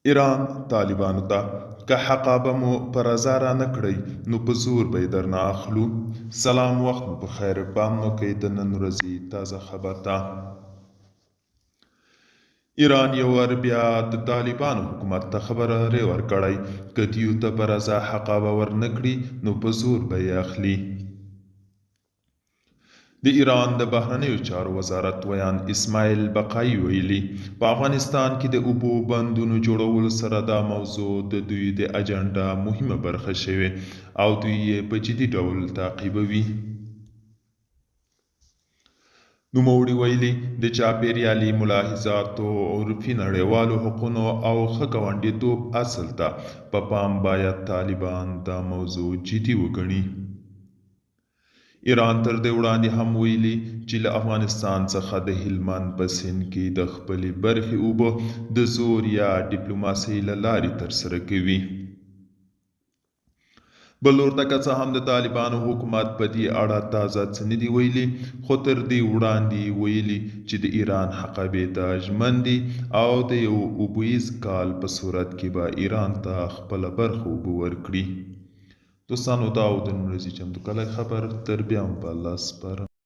ایران طالبانو ته که حقابه مو په رضا را نه کړئ نو په زور به یې درنه اخلو. سلام، وخت مو په خیر. پام نو کوئ د نن ورځې تازه خبر ته. ایران یو وار بیا د طالبانو حکومت ته خبره ورکړی، که دیو ته په رضا حقابه ور نه کړي نو په زور به یې اخلي. د ایران د بهرنیو چارو وزارت ویان اسماعیل بقایي ویلي، په افغانستان کې د اوبو بندونو جوړولو سره دا موضوع د دوی د اجنډا مهمه برخه شوې او دوی یې په جدي ډول تعقیبوي. نوموړي ویلي، د چاپیریالي ملاحظاتو، عرفي نړیوالو حقونو او ښه ګاونډیتوب اصل ته په پام باید طالبان دا موضوع جدي وګڼي. ایران تر دې وړاندې هم ویلي چې له افغانستان څخه د هلمند په سیند کې د خپلې برخې اوبه د زور یا ډیپلوماسۍ له لارې ترسره کوي. بل لورته که څه هم د طالبانو حکومت په دې اړه تازه څه نه دي ویلي، خو تر دې وړاندې ویلي چې د ایران حقابې ته ژمن دي او د یو اوبویز کال په صورت کې به ایران ته خپله برخه اوبه ورکړي. دوستانو، دا و د نن ورځې چمتو کلی خبر. تر بیا هم په الله سپارم.